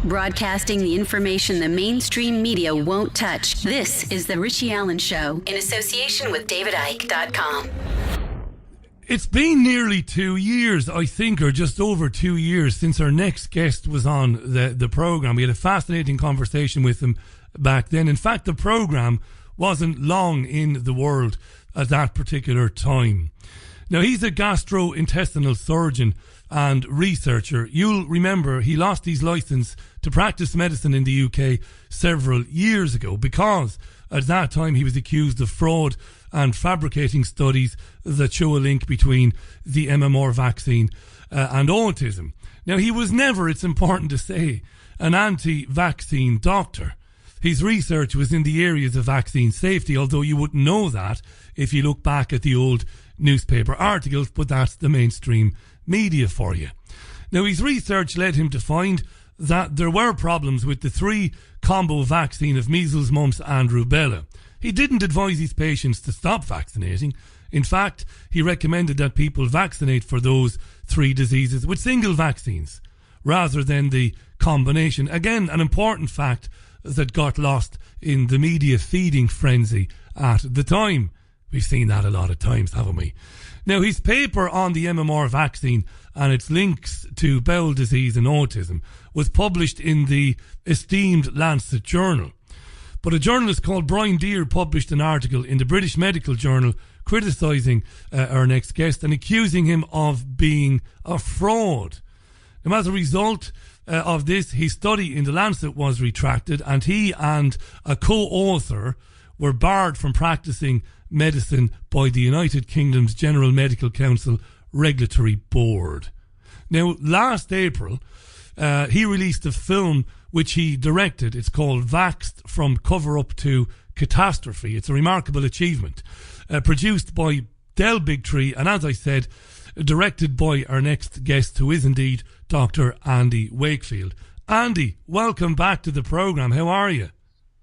Broadcasting the information the mainstream media won't touch. This is The Richie Allen Show in association with DavidIke.com. It's been nearly 2 years, I think, or just over 2 years since our next guest was on the programme. We had a fascinating conversation with him back then. In fact, the programme wasn't long in the world at that particular time. Now, he's a gastrointestinal surgeon and researcher. You'll remember he lost his licence to practice medicine in the UK several years ago because at that time he was accused of fraud and fabricating studies that show a link between the MMR vaccine and autism. Now, he was never, it's important to say, an anti-vaccine doctor. His research was in the areas of vaccine safety, although you wouldn't know that if you look back at the old newspaper articles, but that's the mainstream media for you. Now, his research led him to find that there were problems with the 3 combo vaccine of measles, mumps and rubella. He didn't advise his patients to stop vaccinating. In fact, he recommended that people vaccinate for those 3 diseases with single vaccines rather than the combination. Again, an important fact that got lost in the media feeding frenzy at the time. We've seen that a lot of times, haven't we? Now, his paper on the MMR vaccine and its links to bowel disease and autism was published in the esteemed Lancet Journal. But a journalist called Brian Deere published an article in the British Medical Journal criticising our next guest and accusing him of being a fraud. Now, as a result of this, his study in the Lancet was retracted and he and a co-author were barred from practicing medicine by the United Kingdom's General Medical Council Regulatory Board. Now, last April, he released a film which he directed. It's called Vaxxed, From Cover-Up to Catastrophe. It's a remarkable achievement. Produced by Del Bigtree and, as I said, directed by our next guest, who is indeed Dr. Andy Wakefield. Andy, welcome back to the programme. How are you?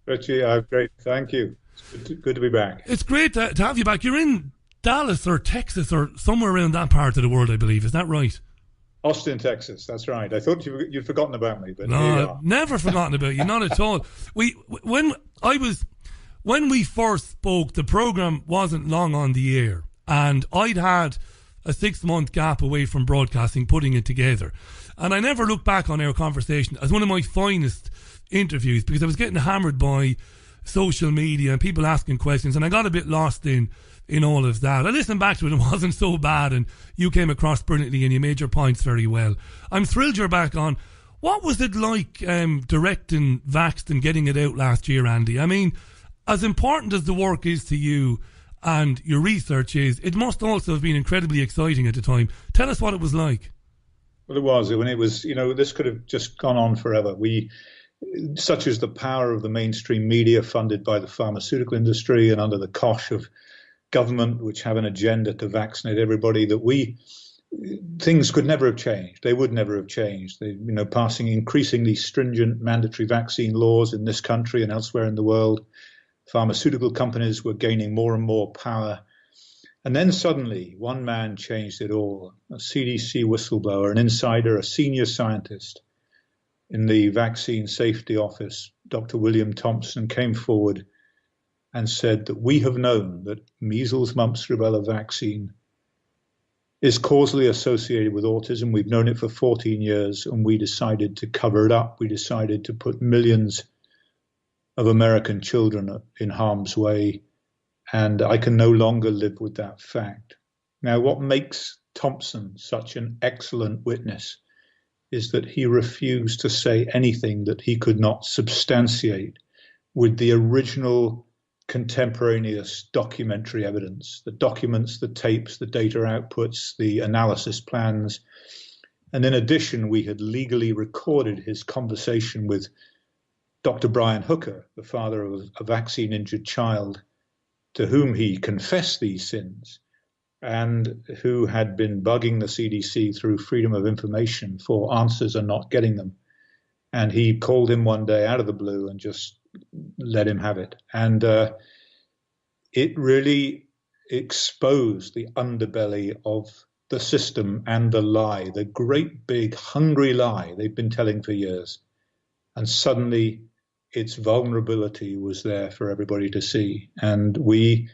Richie, I'm great. Thank you. It's good to be back. It's great to have you back. You're in Dallas or Texas or somewhere around that part of the world, I believe. Is that right? Austin, Texas. That's right. I thought you'd forgotten about me, but no, here you are. I've never forgotten about you. Not at all. When we first spoke, the programme wasn't long on the air, and I'd had a 6-month gap away from broadcasting, putting it together, and I never look back on our conversation as one of my finest interviews because I was getting hammered by social media and people asking questions, and I got a bit lost in all of that. I listened back to it, it wasn't so bad, and you came across brilliantly and you made your points very well. I'm thrilled you're back on. What was it like directing Vaxxed and getting it out last year, Andy? I mean, as important as the work is to you and your research is, it must also have been incredibly exciting at the time. Tell us what it was like. Well, it was. When it was, this could have just gone on forever. Such is the power of the mainstream media funded by the pharmaceutical industry and under the cosh of government, which have an agenda to vaccinate everybody, that things could never have changed. They would never have changed. They, passing increasingly stringent mandatory vaccine laws in this country and elsewhere in the world. Pharmaceutical companies were gaining more and more power. And then suddenly one man changed it all. A CDC whistleblower, an insider, a senior scientist in the Vaccine Safety Office, Dr. William Thompson, came forward and said that we have known that measles, mumps, rubella vaccine is causally associated with autism. We've known it for 14 years, and we decided to cover it up. We decided to put millions of American children in harm's way, and I can no longer live with that fact. Now, what makes Thompson such an excellent witness is that he refused to say anything that he could not substantiate with the original contemporaneous documentary evidence, the documents, the tapes, the data outputs, the analysis plans. And in addition, we had legally recorded his conversation with Dr. Brian Hooker, the father of a vaccine-injured child, to whom he confessed these sins and who had been bugging the CDC through Freedom of Information for answers and not getting them. And he called him one day out of the blue and just let him have it. And it really exposed the underbelly of the system and the lie, the great big hungry lie they've been telling for years, And suddenly its vulnerability was there for everybody to see. And we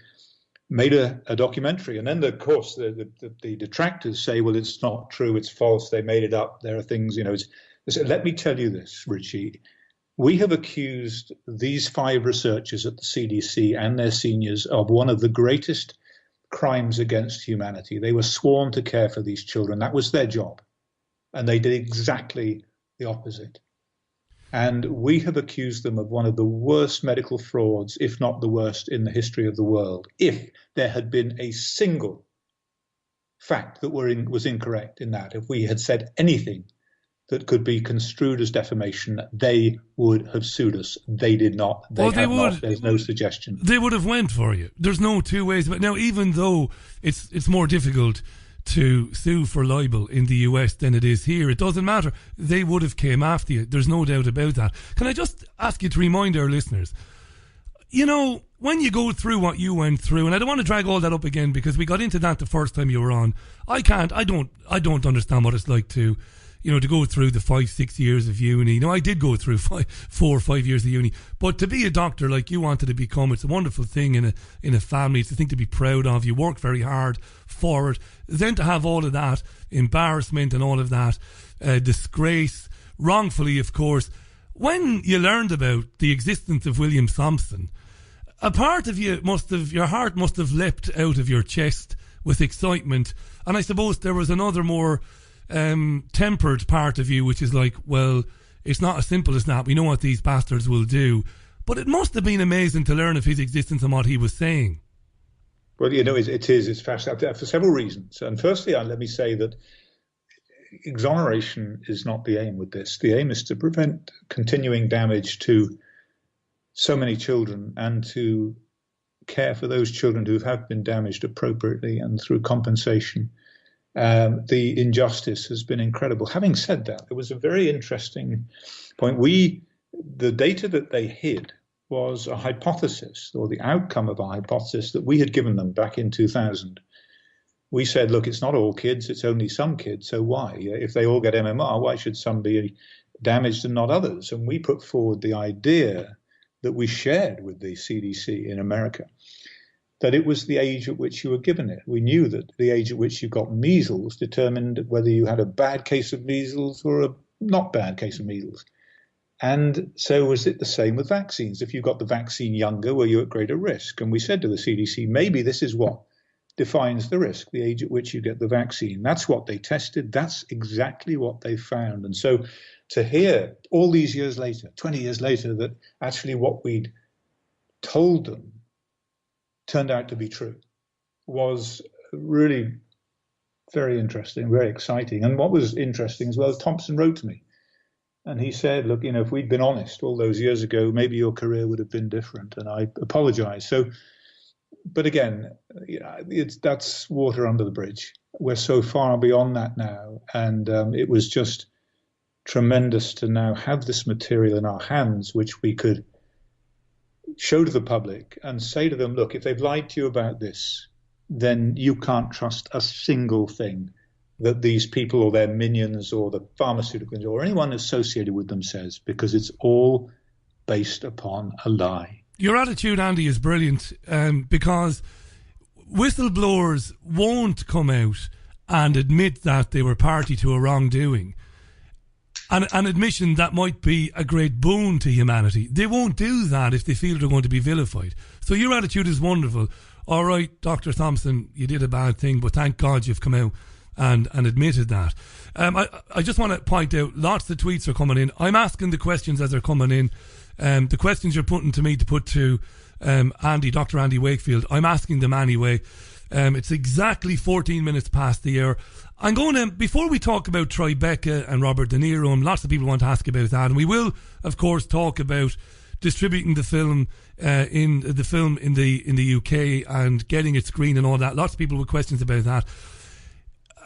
made a documentary. And then, of course, the detractors say, well, it's not true, it's false, they made it up, there are things, let me tell you this, Richie. We have accused these 5 researchers at the CDC and their seniors of one of the greatest crimes against humanity. They were sworn to care for these children. That was their job. And they did exactly the opposite. And we have accused them of one of the worst medical frauds, if not the worst, in the history of the world. If there had been a single fact that was incorrect in that, if we had said anything that could be construed as defamation, they would have sued us. They did not. They not. There's no suggestion. They would have went for you. There's no two ways about it. Now, even though it's more difficult to sue for libel in the US than it is here, it doesn't matter. They would have came after you. There's no doubt about that. Can I just ask you to remind our listeners, when you go through what you went through, and I don't want to drag all that up again because we got into that the first time you were on. I don't understand what it's like to go through the 5-6 years of uni. I did go through 4 or 5 years of uni, but to be a doctor like you wanted to become, it's a wonderful thing in a family. It's a thing to be proud of. You work very hard for it. Then to have all of that embarrassment and all of that disgrace, wrongfully, of course. When you learned about the existence of William Thompson, a part of you your heart must have leapt out of your chest with excitement. And I suppose there was another more tempered part of you, which is like, well, it's not as simple as that. We know what these bastards will do. But it must have been amazing to learn of his existence and what he was saying. Well, it's fascinating for several reasons. And firstly, let me say that exoneration is not the aim with this. The aim is to prevent continuing damage to so many children and to care for those children who have been damaged appropriately and through compensation. The injustice has been incredible. Having said that, there was a very interesting point. The data that they hid was a hypothesis, or the outcome of a hypothesis that we had given them back in 2000. We said, look, it's not all kids, it's only some kids, so why? If they all get MMR, why should some be damaged and not others? And we put forward the idea that we shared with the CDC in America, that it was the age at which you were given it. We knew that the age at which you got measles determined whether you had a bad case of measles or a not bad case of measles. And so was it the same with vaccines? If you got the vaccine younger, were you at greater risk? And we said to the CDC, maybe this is what defines the risk, the age at which you get the vaccine. That's what they tested. That's exactly what they found. And so to hear all these years later, 20 years later, that actually what we'd told them turned out to be true was really very interesting, very exciting. And what was interesting as well, Thompson wrote to me and he said, look, if we'd been honest all those years ago, maybe your career would have been different. And I apologize. So, but again, that's water under the bridge. We're so far beyond that now. And it was just tremendous to now have this material in our hands, which we could show to the public and say to them, look, if they've lied to you about this, then you can't trust a single thing that these people or their minions or the pharmaceuticals or anyone associated with them says, because it's all based upon a lie. Your attitude, Andy, is brilliant because whistleblowers won't come out and admit that they were party to a wrongdoing. An admission that might be a great boon to humanity. They won't do that if they feel they're going to be vilified. So your attitude is wonderful. All right, Dr. Thompson, you did a bad thing, but thank God you've come out and admitted that. I just want to point out, lots of tweets are coming in. I'm asking the questions as they're coming in. The questions you're putting to me to put to Andy, Dr. Andy Wakefield, I'm asking them anyway. It's exactly 14 minutes past the hour. I'm going to, before we talk about Tribeca and Robert De Niro, and lots of people want to ask about that, and we will, of course, talk about distributing the film in the UK and getting it screened and all that. Lots of people with questions about that.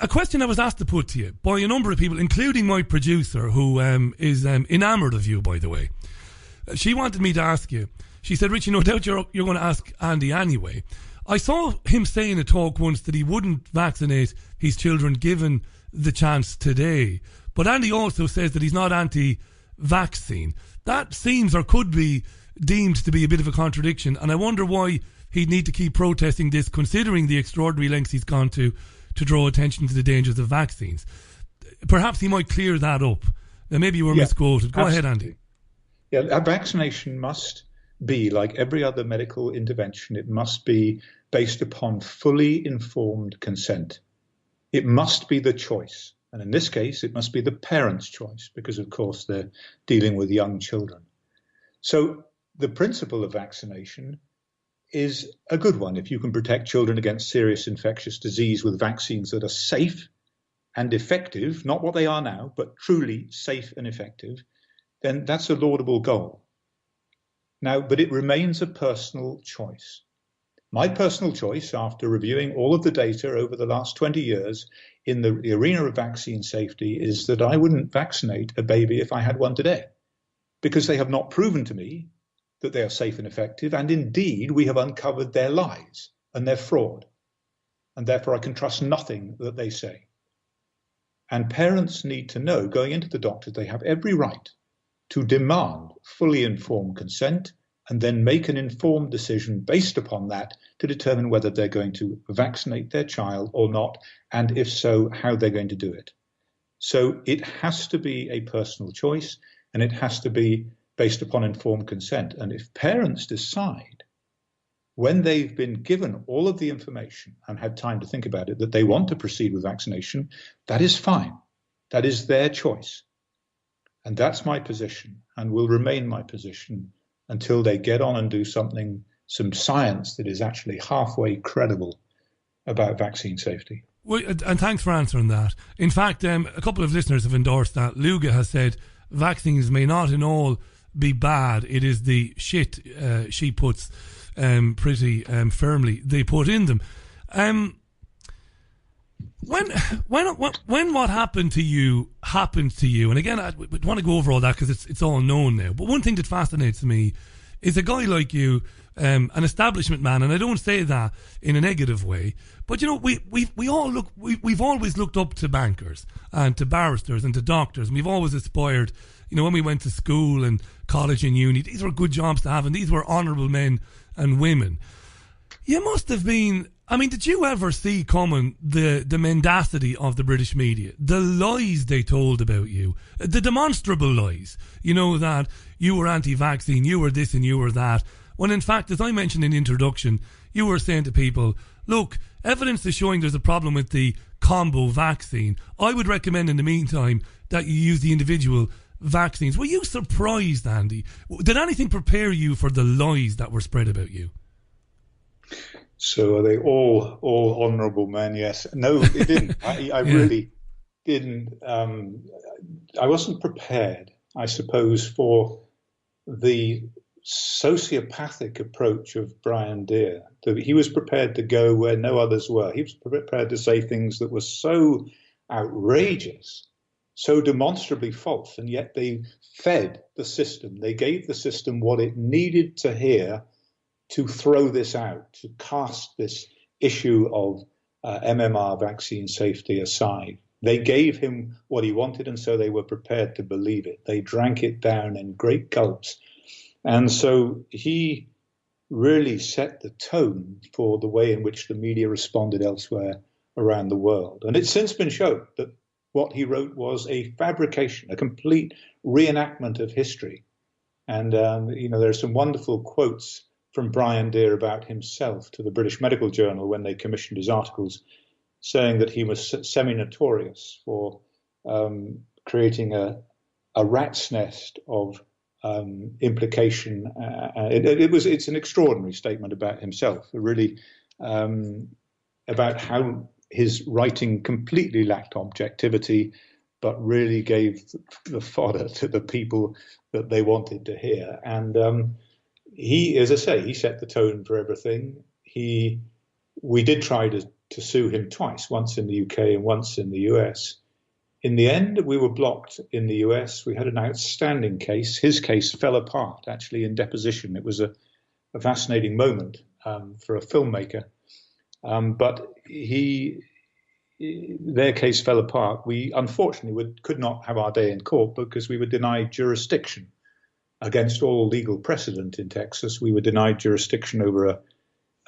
A question I was asked to put to you by a number of people, including my producer, who is enamoured of you, by the way. She wanted me to ask you. She said, Richie, no doubt you're going to ask Andy anyway. I saw him say in a talk once that he wouldn't vaccinate his children given the chance today. But Andy also says that he's not anti vaccine. That seems or could be deemed to be a bit of a contradiction, and I wonder why he'd need to keep protesting this, considering the extraordinary lengths he's gone to draw attention to the dangers of vaccines. Perhaps he might clear that up. Now, maybe you were misquoted. Go ahead, Andy. Yeah, a vaccination must be, like every other medical intervention, it must be based upon fully informed consent. It must be the choice. And in this case, it must be the parents' choice, because, of course, they're dealing with young children. So the principle of vaccination is a good one. If you can protect children against serious infectious disease with vaccines that are safe and effective, not what they are now, but truly safe and effective, then that's a laudable goal. Now, but it remains a personal choice. My personal choice, after reviewing all of the data over the last 20 years in the arena of vaccine safety, is that I wouldn't vaccinate a baby if I had one today, because they have not proven to me that they are safe and effective, and indeed we have uncovered their lies and their fraud, and therefore I can trust nothing that they say. And parents need to know, going into the doctor, they have every right to demand fully informed consent and then make an informed decision based upon that to determine whether they're going to vaccinate their child or not, and if so, how they're going to do it. So it has to be a personal choice, and it has to be based upon informed consent. And if parents decide, when they've been given all of the information and had time to think about it, that they want to proceed with vaccination, that is fine. That is their choice. And that's my position, and will remain my position until they get on and do something, some science that is actually halfway credible about vaccine safety. Well, and thanks for answering that. In fact, a couple of listeners have endorsed that. Luga has said vaccines may not in all be bad. It is the shit she puts pretty firmly they put in them. When what happened to you, and again, I want to go over all that because it's all known now. But one thing that fascinates me is a guy like you, an establishment man, and I don't say that in a negative way. But you know, we've always looked up to bankers and to barristers and to doctors, and we've always aspired. You know, when we went to school and college and uni, these were good jobs to have, and these were honourable men and women. You must have been. I mean, did you ever see coming the mendacity of the British media, the lies they told about you, the demonstrable lies? You know, that you were anti-vaccine, you were this and you were that. When in fact, as I mentioned in the introduction, you were saying to people, look, evidence is showing there's a problem with the combo vaccine. I would recommend in the meantime that you use the individual vaccines. Were you surprised, Andy? Did anything prepare you for the lies that were spread about you? So are they all honourable men? Yes. No, it didn't. I really didn't. I wasn't prepared, I suppose, for the sociopathic approach of Brian Deere. He was prepared to go where no others were. He was prepared to say things that were so outrageous, so demonstrably false, and yet they fed the system. They gave the system what it needed to hear to throw this out, to cast this issue of MMR vaccine safety aside. They gave him what he wanted, and so they were prepared to believe it. They drank it down in great gulps. And so he really set the tone for the way in which the media responded elsewhere around the world. And it's since been shown that what he wrote was a fabrication, a complete reenactment of history. And, there are some wonderful quotes from Brian Deere about himself to the British Medical Journal when they commissioned his articles, saying that he was semi-notorious for creating a rat's nest of implication. It's an extraordinary statement about himself, really about how his writing completely lacked objectivity, but really gave the fodder to the people that they wanted to hear. And he, as I say, he set the tone for everything. We did try to sue him twice, once in the UK and once in the US. In the end, we were blocked in the US. We had an outstanding case. His case fell apart, actually, in deposition. It was a fascinating moment for a filmmaker. But he their case fell apart, we unfortunately could not have our day in court because we were denied jurisdiction against all legal precedent in Texas. We were denied jurisdiction over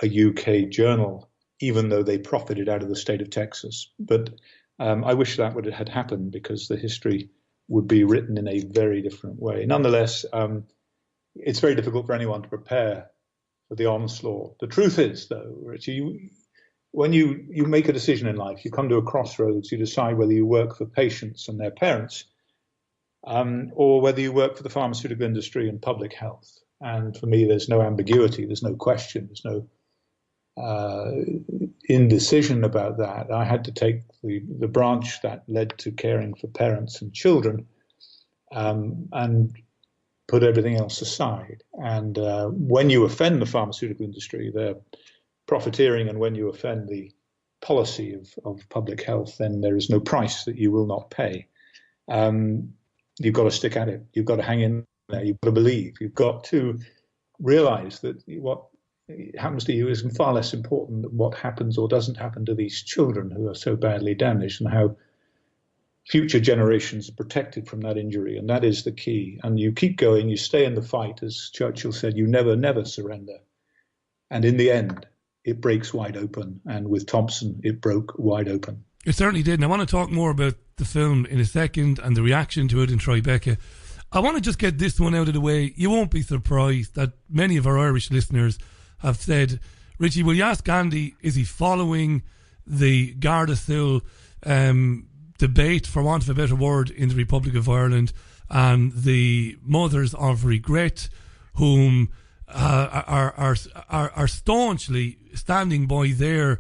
a UK journal, even though they profited out of the state of Texas. But I wish that had happened, because the history would be written in a very different way. Nonetheless, it's very difficult for anyone to prepare for the onslaught. The truth is, though, Richie, when you make a decision in life, you come to a crossroads, you decide whether you work for patients and their parents, or whether you work for the pharmaceutical industry and public health. And for me, there's no ambiguity, there's no question, there's no indecision about that. I had to take the branch that led to caring for parents and children, and put everything else aside. And when you offend the pharmaceutical industry, they're profiteering, and when you offend the policy of public health, then there is no price that you will not pay. You've got to stick at it. You've got to hang in there. You've got to believe. You've got to realize that what happens to you is far less important than what happens or doesn't happen to these children who are so badly damaged, and how future generations are protected from that injury. And that is the key. And you keep going, you stay in the fight. As Churchill said, you never, never surrender. And in the end, it breaks wide open. And with Thompson, it broke wide open. It certainly did. And I want to talk more about the film in a second and the reaction to it in Tribeca. I want to just get this one out of the way. You won't be surprised that many of our Irish listeners have said, Richie, will you ask Andy, is he following the Gardasil debate, for want of a better word, in the Republic of Ireland, and the mothers of regret, whom are staunchly standing by their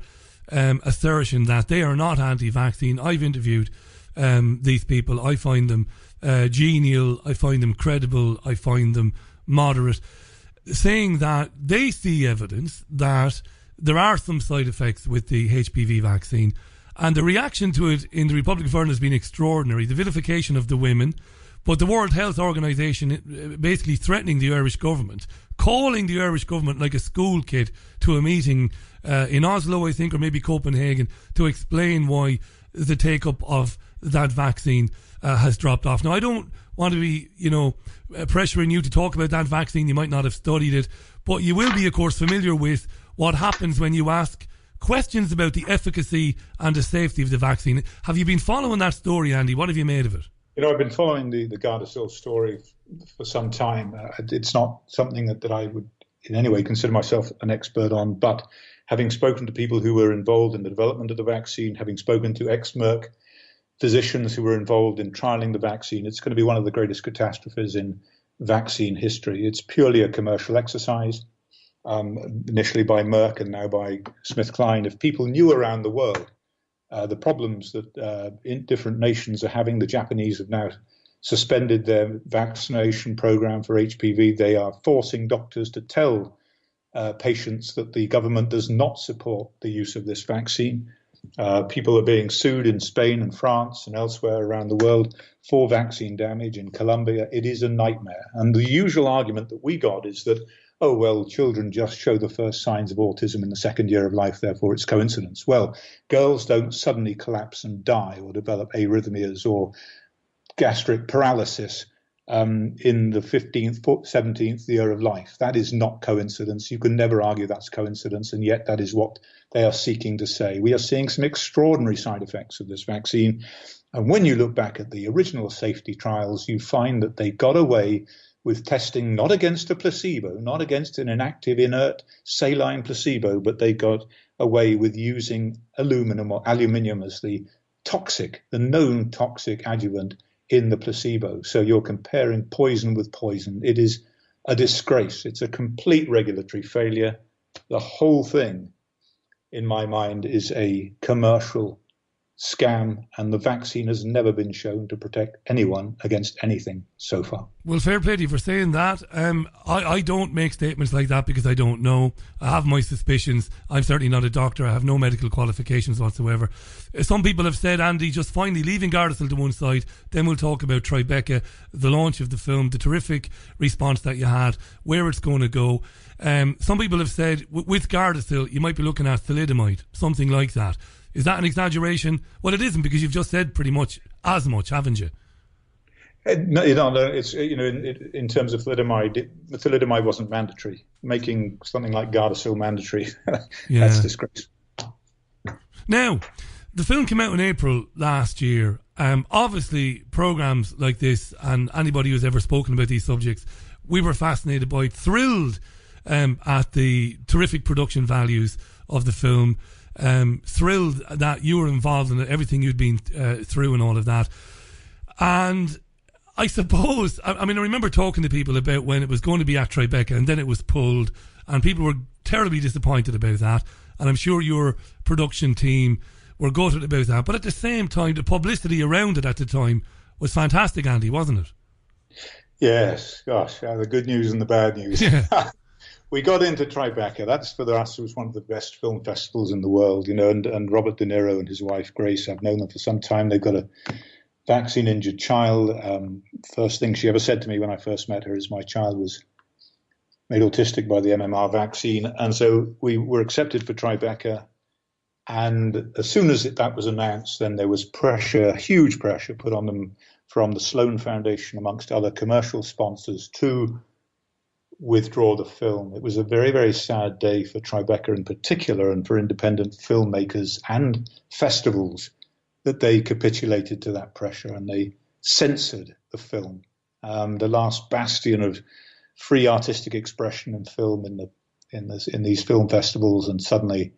assertion that they are not anti-vaccine. I've interviewed these people. I find them genial. I find them credible. I find them moderate, saying that they see evidence that there are some side effects with the HPV vaccine. And the reaction to it in the Republic of Ireland has been extraordinary. The vilification of the women, but the World Health Organization basically threatening the Irish government, calling the Irish government like a school kid to a meeting in Oslo, I think, or maybe Copenhagen, to explain why the take-up of that vaccine has dropped off. Now, I don't want to be, pressuring you to talk about that vaccine. You might not have studied it, but you will be, of course, familiar with what happens when you ask questions about the efficacy and the safety of the vaccine. Have you been following that story, Andy? What have you made of it? I've been following the Gardasil story for some time. It's not something that I would in any way consider myself an expert on, but having spoken to people who were involved in the development of the vaccine, having spoken to ex-Merck physicians who were involved in trialing the vaccine, it's going to be one of the greatest catastrophes in vaccine history. It's purely a commercial exercise. Initially by Merck and now by SmithKline. If people knew around the world the problems that in different nations are having, the Japanese have now suspended their vaccination program for HPV. They are forcing doctors to tell patients that the government does not support the use of this vaccine. People are being sued in Spain and France and elsewhere around the world for vaccine damage. In Colombia, it is a nightmare. And the usual argument that we got is that, oh, well, children just show the first signs of autism in the second year of life, therefore it's coincidence. Well, girls don't suddenly collapse and die or develop arrhythmias or gastric paralysis in the 15th, 17th year of life. That is not coincidence. You can never argue that's coincidence, and yet that is what they are seeking to say. We are seeing some extraordinary side effects of this vaccine. And when you look back at the original safety trials, you find that they got away with testing not against a placebo, not against an inactive, inert, saline placebo, but they got away with using aluminum or aluminium as the known toxic adjuvant in the placebo. So you're comparing poison with poison. It is a disgrace. It's a complete regulatory failure. The whole thing, in my mind, is a commercial scam, and the vaccine has never been shown to protect anyone against anything so far. Well, fair play to you for saying that. I don't make statements like that because I don't know. I have my suspicions. I'm certainly not a doctor. I have no medical qualifications whatsoever. Some people have said, Andy, just finally leaving Gardasil to one side, then we'll talk about Tribeca, the launch of the film, the terrific response that you had, where it's going to go. Some people have said, with Gardasil, you might be looking at thalidomide, something like that. Is that an exaggeration? Well, it isn't, because you've just said pretty much as much, haven't you? No, it's, in terms of thalidomide wasn't mandatory. Making something like Gardasil mandatory, that's disgraceful. Now, the film came out in April last year. Obviously, programs like this, and anybody who's ever spoken about these subjects, we were fascinated by it, thrilled at the terrific production values of the film, thrilled that you were involved in it, everything you'd been through and all of that. And I suppose, I remember talking to people about when it was going to be at Tribeca and then it was pulled, and people were terribly disappointed about that. And I'm sure your production team were gutted about that. But at the same time, the publicity around it at the time was fantastic, Andy, wasn't it? Yes, gosh, the good news and the bad news. Yeah. We got into Tribeca. That's, for us, was one of the best film festivals in the world, and Robert De Niro and his wife, Grace, I've known them for some time. They've got a vaccine-injured child. First thing she ever said to me when I first met her is my child was made autistic by the MMR vaccine. And so we were accepted for Tribeca. And as soon as that was announced, then there was pressure, huge pressure put on them from the Sloan Foundation, amongst other commercial sponsors, to withdraw the film. It was a very, very sad day for Tribeca in particular, and for independent filmmakers and festivals, that they capitulated to that pressure and they censored the film. The last bastion of free artistic expression in film in these film festivals, and suddenly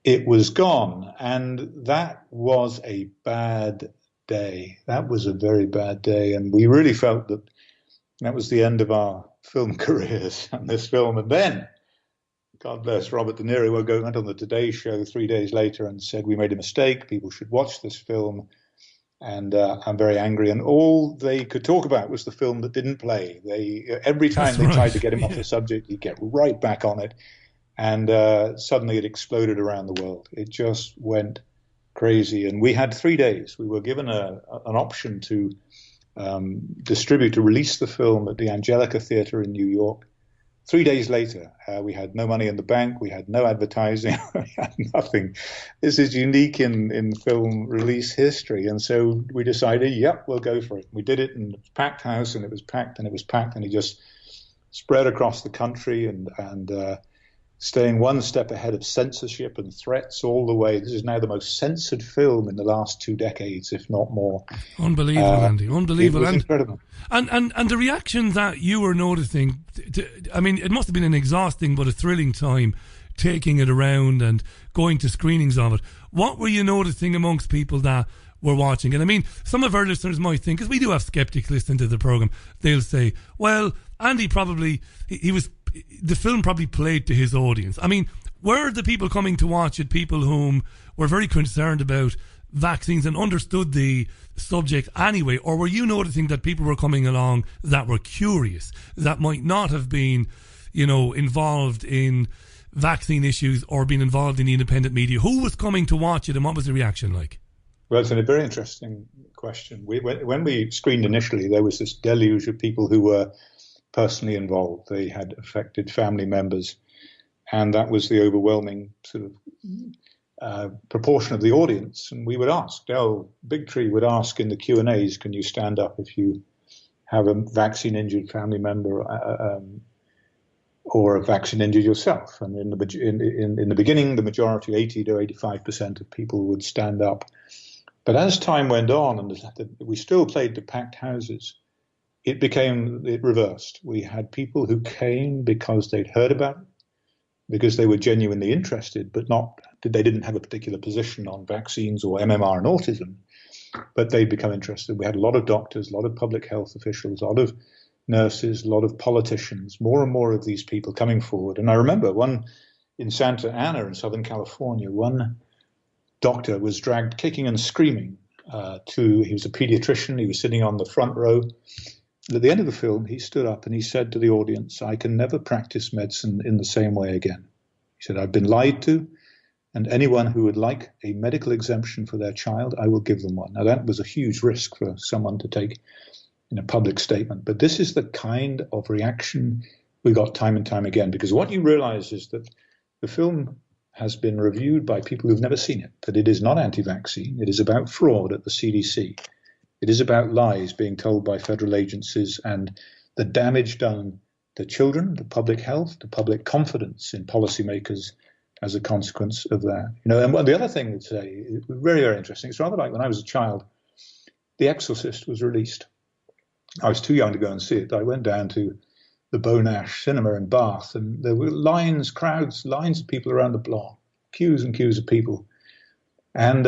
it was gone. And that was a bad day. That was a very bad day, and we really felt that was the end of our film careers on this film. And then, God bless, Robert De Niro went on the Today Show 3 days later and said, we made a mistake, people should watch this film, and I'm very angry. And all they could talk about was the film that didn't play. Every time they tried to get him off the subject, he'd get right back on it. And suddenly it exploded around the world. It just went crazy. And we had 3 days. We were given an option to to release the film at the Angelica Theatre in New York. 3 days later, we had no money in the bank, we had no advertising, we had nothing. This is unique in film release history. And so we decided, yep, we'll go for it. We did it in a packed house, and it was packed, and it was packed, and it just spread across the country, and staying one step ahead of censorship and threats all the way. This is now the most censored film in the last 2 decades, if not more. Unbelievable, Andy. Unbelievable. It was incredible. And the reaction that you were noticing, it must have been an exhausting but a thrilling time taking it around and going to screenings of it. What were you noticing amongst people that were watching? And some of our listeners might think, because we do have skeptics listening to the programme, they'll say, well, Andy probably, the film probably played to his audience. Were the people coming to watch it people whom were very concerned about vaccines and understood the subject anyway, or were you noticing that people were coming along that were curious, that might not have been, involved in vaccine issues or been involved in the independent media? Who was coming to watch it, and what was the reaction like? Well, it's a very interesting question. When we screened initially, there was this deluge of people who were personally involved. They had affected family members, and that was the overwhelming sort of proportion of the audience. And we would ask, Big Tree would ask in the Q&As, can you stand up if you have a vaccine-injured family member or a vaccine-injured yourself? And in the beginning, the majority, 80 to 85% of people would stand up. But as time went on, and we still played to packed houses, it reversed. We had people who came because they'd heard about it, because they were genuinely interested, but they didn't have a particular position on vaccines or MMR and autism, but they'd become interested. We had a lot of doctors, a lot of public health officials, a lot of nurses, a lot of politicians, more and more of these people coming forward. And I remember one in Santa Ana in Southern California, one doctor was dragged kicking and screaming he was a pediatrician, he was sitting on the front row. At the end of the film, he stood up and he said to the audience, I can never practice medicine in the same way again. He said, I've been lied to, and anyone who would like a medical exemption for their child, I will give them one. Now, that was a huge risk for someone to take in a public statement. But this is the kind of reaction we got time and time again, because what you realize is that the film has been reviewed by people who've never seen it, that it is not anti-vaccine. It is about fraud at the CDC. It is about lies being told by federal agencies and the damage done to children, to public health, to public confidence in policymakers as a consequence of that. You know, and the other thing to say is very, very interesting. It's rather like when I was a child, The Exorcist was released. I was too young to go and see it. I went down to the Bonash Cinema in Bath, and there were lines of people around the block, queues and queues of people. And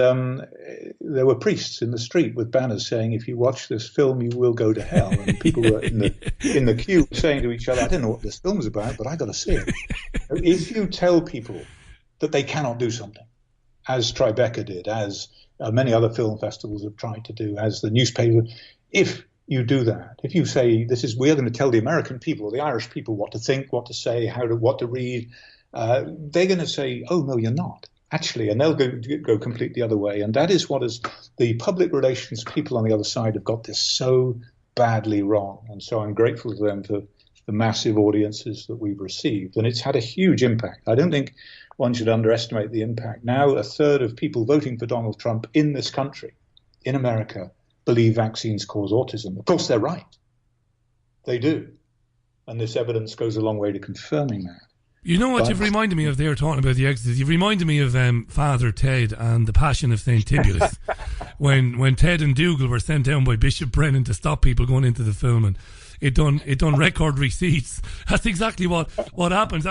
there were priests in the street with banners saying, if you watch this film, you will go to hell. And people were in the queue saying to each other, I don't know what this film's about, but I got to see it. If you tell people that they cannot do something, as Tribeca did, as many other film festivals have tried to do, as the newspaper, if you do that, if you say we are going to tell the American people or the Irish people what to think, what to say, what to read, they're going to say, oh, no, you're not. Actually, and they'll go completely the other way. And that is what is the public relations people on the other side have got this so badly wrong. And so I'm grateful to them for the massive audiences that we've received. And it's had a huge impact. I don't think one should underestimate the impact. Now, a third of people voting for Donald Trump in this country, in America, believe vaccines cause autism. Of course, they're right. They do. And this evidence goes a long way to confirming that. You know what you've reminded me of there, talking about the Exodus? You've reminded me of Father Ted and the Passion of St. Tibulus. when Ted and Dougal were sent down by Bishop Brennan to stop people going into the film, and it done record receipts. That's exactly what happens.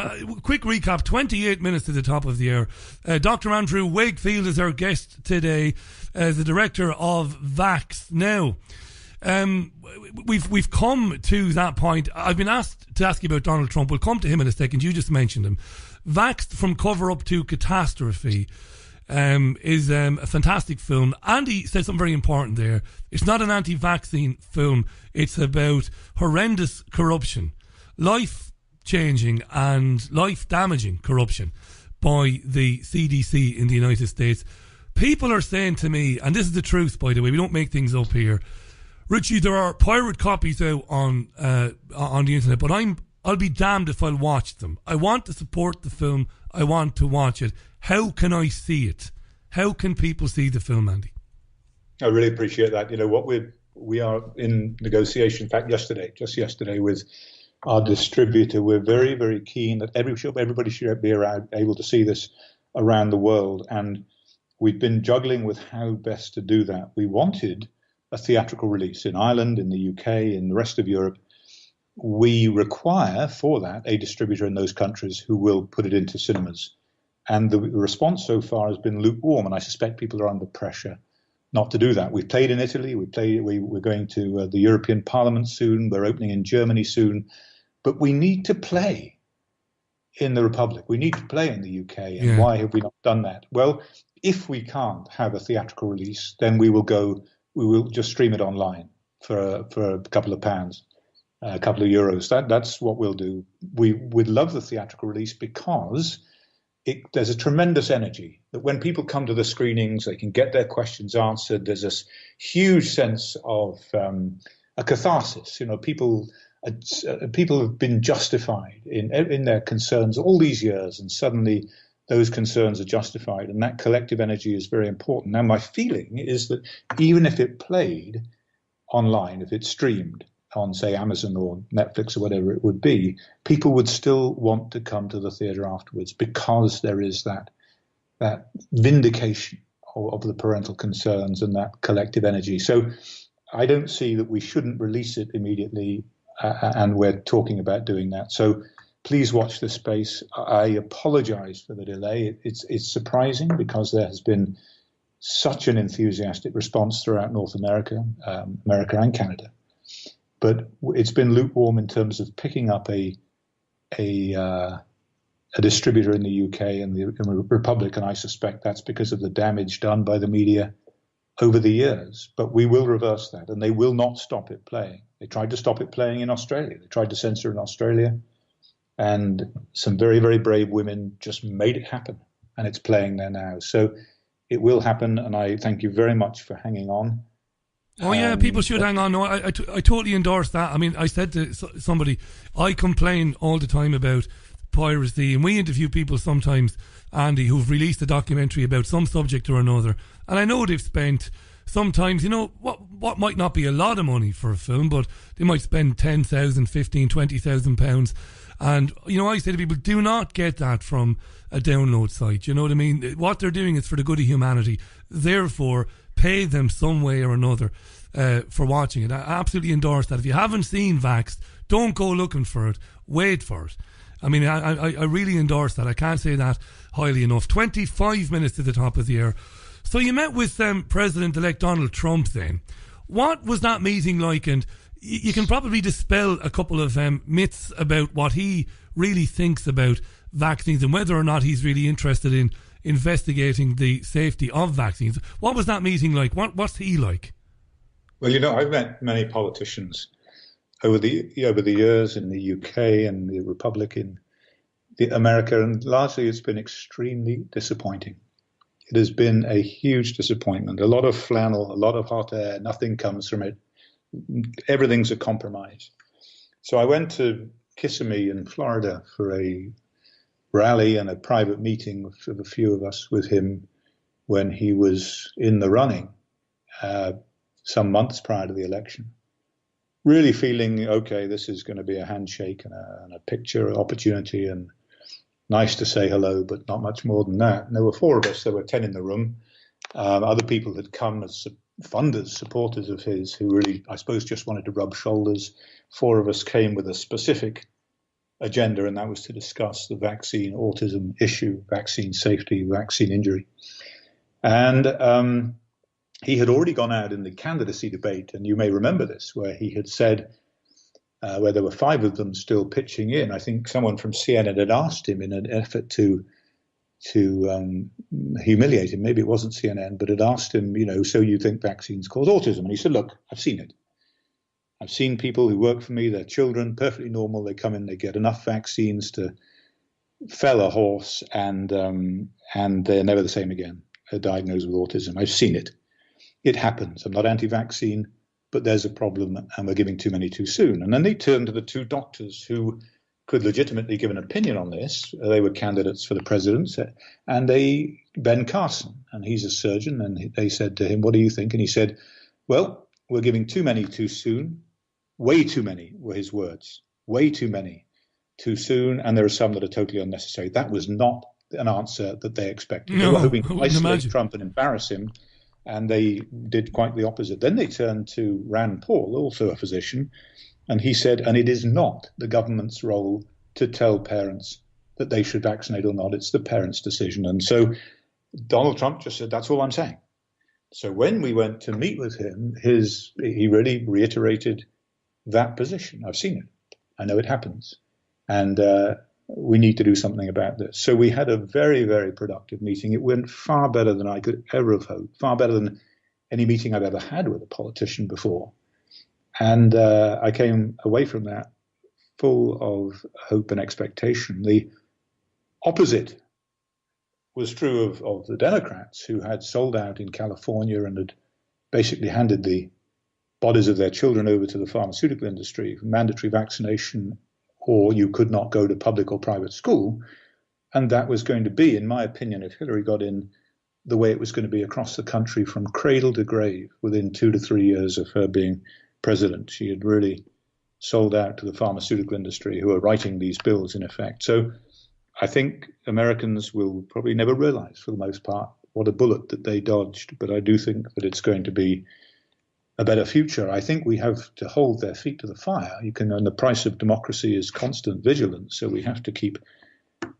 Quick recap, 28 minutes to the top of the hour. Dr. Andrew Wakefield is our guest today, the director of Vaxxed. Now, we've come to that point. I've been asked to ask you about Donald Trump. We'll come to him in a second. You just mentioned him. Vaxxed, from cover up to catastrophe, is a fantastic film. Andy said something very important there. It's not an anti-vaccine film. It's about horrendous corruption, life-changing and life-damaging corruption by the CDC in the United States. People are saying to me, and this is the truth, by the way, we don't make things up here, Richie, there are pirate copies out on the internet, but I'll be damned if I'll watch them. I want to support the film. I want to watch it. How can I see it? How can people see the film, Andy? I really appreciate that. You know, what we are in negotiation. In fact, just yesterday, with our distributor, we're very, very keen that everybody should be able to see this around the world. And we've been juggling with how best to do that. We wanted a theatrical release in Ireland, in the UK, in the rest of Europe. We require for that a distributor in those countries who will put it into cinemas. And the response so far has been lukewarm, and I suspect people are under pressure not to do that. We've played in Italy, we're going to the European Parliament soon, we're opening in Germany soon, but we need to play in the Republic, we need to play in the UK, and why have we not done that? Well, if we can't have a theatrical release, then we will just stream it online for a couple of pounds, a couple of euros. That's what we'll do. We would love the theatrical release because there's a tremendous energy that when people come to the screenings, they can get their questions answered. There's this huge sense of a catharsis. You know, people have been justified in their concerns all these years, and suddenly those concerns are justified, and that collective energy is very important. Now, my feeling is that even if it played online, if it streamed on, say, Amazon or Netflix or whatever it would be, people would still want to come to the theatre afterwards because there is that vindication of the parental concerns and that collective energy. So I don't see that we shouldn't release it immediately, and we're talking about doing that. So please watch this space. I apologize for the delay. It's surprising because there has been such an enthusiastic response throughout North America, America and Canada. But it's been lukewarm in terms of picking up a distributor in the UK and the Republic, and I suspect that's because of the damage done by the media over the years. But we will reverse that, and they will not stop it playing. They tried to stop it playing in Australia. They tried to censor in Australia. And some very, very brave women just made it happen, and it's playing there now. So it will happen, and I thank you very much for hanging on. Oh, yeah, people should hang on. No, I totally endorse that. I mean, I said to somebody, I complain all the time about piracy, and we interview people sometimes, Andy, who've released a documentary about some subject or another, and I know they've spent sometimes, what might not be a lot of money for a film, but they might spend 10,000, 15, 20,000 pounds. And, I say to people, do not get that from a download site. You know what I mean? What they're doing is for the good of humanity. Therefore, pay them some way or another for watching it. I absolutely endorse that. If you haven't seen Vaxxed, don't go looking for it. Wait for it. I mean, I really endorse that. I can't say that highly enough. 25 minutes to the top of the hour. So you met with President-elect Donald Trump then. What was that meeting like? And you can probably dispel a couple of myths about what he really thinks about vaccines and whether or not he's really interested in investigating the safety of vaccines. What was that meeting like? What's he like? Well, I've met many politicians over the years in the UK and the Republic in America, and largely it's been extremely disappointing. It has been a huge disappointment. A lot of flannel, a lot of hot air, nothing comes from it. Everything's a compromise. So I went to Kissimmee in Florida for a rally and a private meeting of a few of us with him when he was in the running some months prior to the election. Really feeling, okay, this is going to be a handshake and a picture opportunity and nice to say hello, but not much more than that. And there were 4 of us. There were 10 in the room. Other people had come as funders, supporters of his, who really, I suppose, just wanted to rub shoulders. 4 of us came with a specific agenda, and that was to discuss the vaccine autism issue, vaccine safety, vaccine injury. And he had already gone out in the candidacy debate, and you may remember this, where he had said, where there were 5 of them still pitching in. I think someone from CNN had asked him in an effort to humiliate him. Maybe it wasn't CNN, but had asked him, so you think vaccines cause autism? And he said, look, I've seen it. I've seen people who work for me, their children, perfectly normal. They come in, they get enough vaccines to fell a horse, and they're never the same again. They're diagnosed with autism. I've seen it. It happens. I'm not anti-vaccine, but there's a problem, and we're giving too many too soon. And then they turned to the 2 doctors who could legitimately give an opinion on this. They were candidates for the presidency, and Ben Carson, and he's a surgeon, and they said to him, what do you think? And he said, well, we're giving too many too soon. Way too many were his words. Way too many too soon, and there are some that are totally unnecessary. That was not an answer that they expected. No, they were hoping to isolate imagine Trump and embarrass him, and they did quite the opposite. Then they turned to Rand Paul, also a physician, and he said, and it is not the government's role to tell parents that they should vaccinate or not. It's the parents' decision. And so Donald Trump just said, that's all I'm saying. So when we went to meet with him, he really reiterated that position. I've seen it. I know it happens. And we need to do something about this. So we had a very, very productive meeting. It went far better than I could ever have hoped, far better than any meeting I've ever had with a politician before. And I came away from that full of hope and expectation. The opposite was true of the Democrats, who had sold out in California and had basically handed the bodies of their children over to the pharmaceutical industry, mandatory vaccination, or you could not go to public or private school. And that was going to be, in my opinion, if Hillary got in, the way it was going to be across the country from cradle to grave within 2 to 3 years of her being president. She had really sold out to the pharmaceutical industry, who are writing these bills in effect. So I think Americans will probably never realize, for the most part, what a bullet that they dodged. But I do think that it's going to be a better future. I think we have to hold their feet to the fire. And the price of democracy is constant vigilance. So we have to keep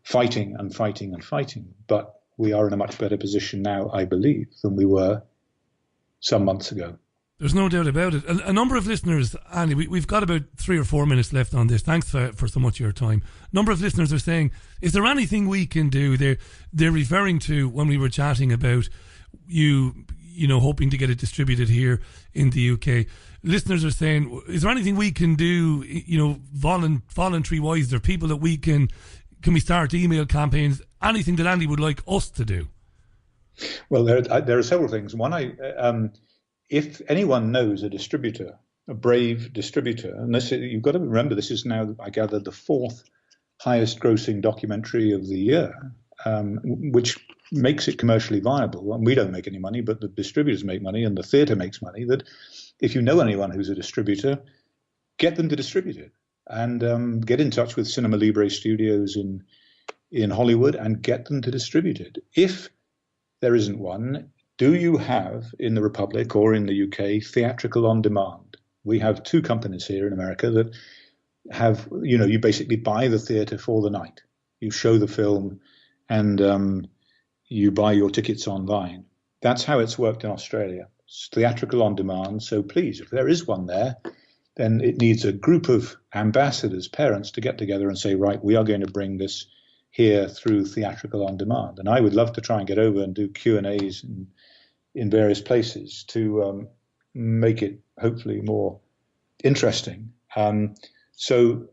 fighting and fighting and fighting. But we are in a much better position now, I believe, than we were some months ago. There's no doubt about it. A number of listeners, Andy, we've got about 3 or 4 minutes left on this. Thanks for so much of your time. A number of listeners are saying, is there anything we can do? They're referring to when we were chatting about you hoping to get it distributed here in the UK. Listeners are saying, is there anything we can do, voluntary-wise? There are people that we can we start email campaigns? Anything that Andy would like us to do? Well, there are several things. One, if anyone knows a distributor, a brave distributor, and you've got to remember, this is now, I gather, the 4th highest grossing documentary of the year, which makes it commercially viable. And we don't make any money, but the distributors make money and the theatre makes money. That if you know anyone who's a distributor, get them to distribute it, and get in touch with Cinema Libre Studios in Hollywood and get them to distribute it. If there isn't one, do you have in the Republic or in the UK theatrical on demand? We have two companies here in America that have, you basically buy the theatre for the night. You show the film and you buy your tickets online. That's how it's worked in Australia. It's theatrical on demand. So please, if there is one there, then it needs a group of ambassadors, parents, to get together and say, right, we are going to bring this here through theatrical on demand. And I would love to try and get over and do Q&As in various places to make it hopefully more interesting. So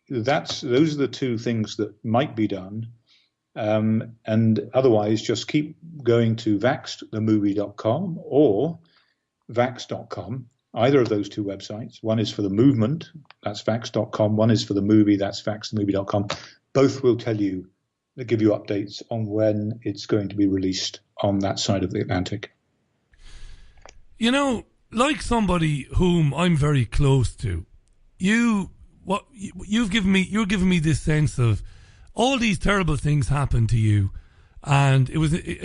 those are the two things that might be done. And otherwise, just keep going to vaxxedthemovie.com or vaxxed.com. Either of those two websites. One is for the movement, that's vaxxed.com. One is for the movie, that's vaxxedthemovie.com. Both will give you updates on when it's going to be released on that side of the Atlantic. Like somebody whom I'm very close to, you're giving me this sense of all these terrible things happened to you, and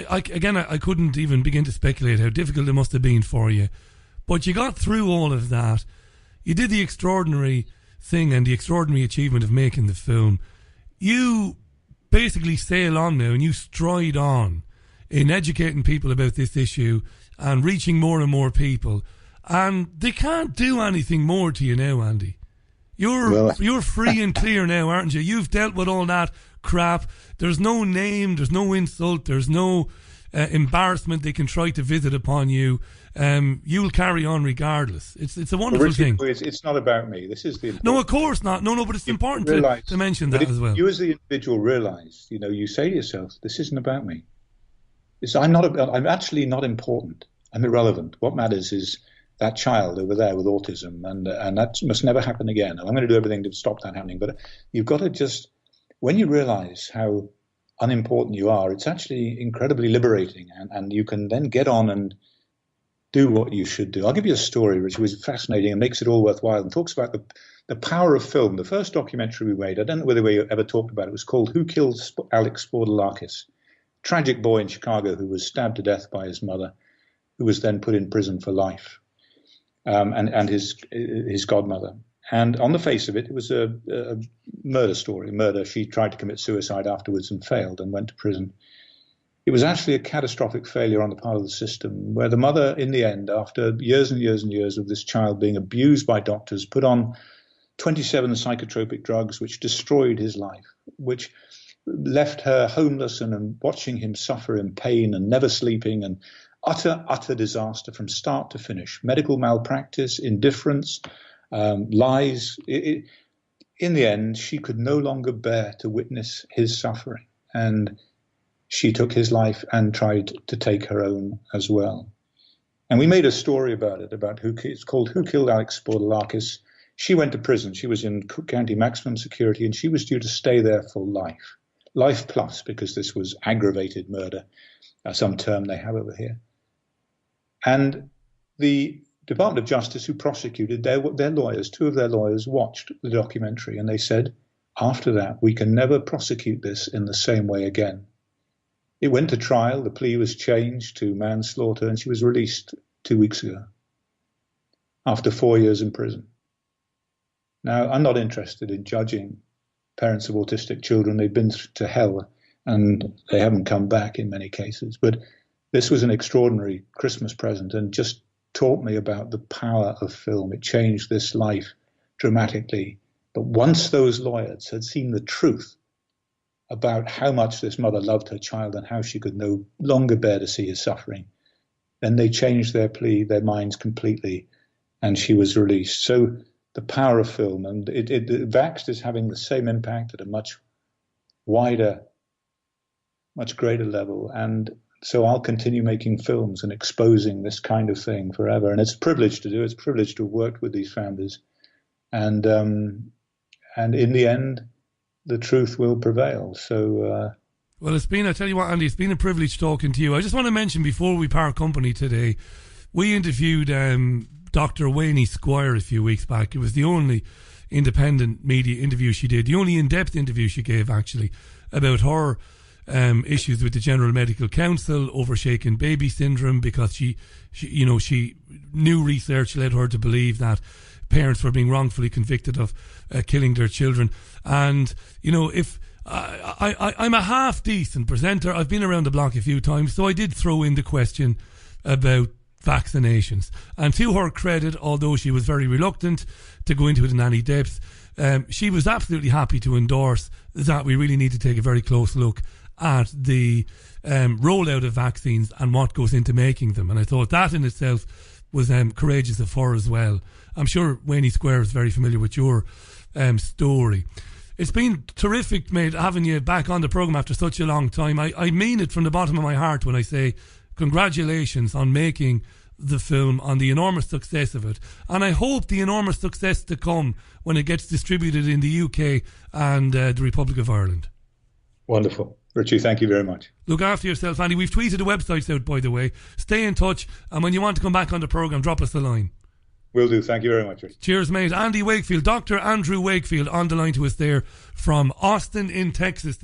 I couldn't even begin to speculate how difficult it must have been for you. But you got through all of that. You did the extraordinary thing and the extraordinary achievement of making the film. You basically sail on now and you stride on in educating people about this issue and reaching more and more people. And they can't do anything more to you now, Andy. You're free and clear now, aren't you? You've dealt with all that crap. There's no name, there's no insult, there's no embarrassment they can try to visit upon you. You'll carry on regardless. It's a wonderful thing. It's not about me. This is the no, of course not. No, but it's important to mention that as well. You as the individual realize, you say to yourself, this isn't about me. I'm actually not important. I'm irrelevant. What matters is that child over there with autism, and that must never happen again. And I'm going to do everything to stop that happening. But you've got to just, when you realize how unimportant you are, it's actually incredibly liberating, and you can then get on and do what you should do. I'll give you a story which was fascinating and makes it all worthwhile and talks about the power of film. The first documentary we made, I don't know whether we ever talked about it, was called Who Killed Alex Spourdalakis? Tragic boy in Chicago who was stabbed to death by his mother, who was then put in prison for life, and his godmother. And on the face of it, it was a murder story. She tried to commit suicide afterwards and failed and went to prison. It was actually a catastrophic failure on the part of the system, where the mother, in the end, after years and years and years of this child being abused by doctors, put on 27 psychotropic drugs, which destroyed his life, which left her homeless and watching him suffer in pain and never sleeping, and utter disaster from start to finish. Medical malpractice, indifference, lies. In the end, she could no longer bear to witness his suffering, and she took his life and tried to take her own as well. And we made a story about it, it's called Who Killed Alex Spourdalakis? She went to prison. She was in Cook County maximum security, and she was due to stay there for life plus, because this was aggravated murder, some term they have over here. And the Department of Justice, who prosecuted, their lawyers, two of their lawyers, watched the documentary, and they said, after that, we can never prosecute this in the same way again. It went to trial. The plea was changed to manslaughter, and she was released 2 weeks ago after 4 years in prison. Now, I'm not interested in judging parents of autistic children. They've been to hell, and they haven't come back in many cases. But this was an extraordinary Christmas present and just taught me about the power of film. It changed this life dramatically. But once those lawyers had seen the truth about how much this mother loved her child and how she could no longer bear to see his suffering, then they changed their plea, their minds completely, and she was released. So the power of film, and Vaxxed is having the same impact at a much wider, much greater level. And so I'll continue making films and exposing this kind of thing forever. And it's a privilege to do. It's a privilege to have worked with these founders. And in the end, the truth will prevail. So, well, I tell you what, Andy, it's been a privilege talking to you. I just want to mention before we part company today, we interviewed Dr. Wayne Squire a few weeks back. It was the only independent media interview she did, the only in-depth interview she gave, actually, about her issues with the General Medical Council over shaken baby syndrome, because she new research led her to believe that parents were being wrongfully convicted of killing their children. And if I'm a half decent presenter, I've been around the block a few times, so I did throw in the question about vaccinations. And to her credit, although she was very reluctant to go into it in any depth, she was absolutely happy to endorse that we really need to take a very close look at the rollout of vaccines and what goes into making them. And I thought that in itself was courageous of her as well. I'm sure Wayne Square is very familiar with your story. It's been terrific, mate, having you back on the programme after such a long time. I mean it from the bottom of my heart when I say congratulations on making the film, on the enormous success of it. And I hope the enormous success to come when it gets distributed in the UK and the Republic of Ireland. Wonderful. Richie, thank you very much. Look after yourself, Andy. We've tweeted the websites out, by the way. Stay in touch, and when you want to come back on the programme, drop us a line. Will do. Thank you very much, Richie. Cheers, mate. Andy Wakefield, Dr. Andrew Wakefield, on the line to us there from Austin in Texas.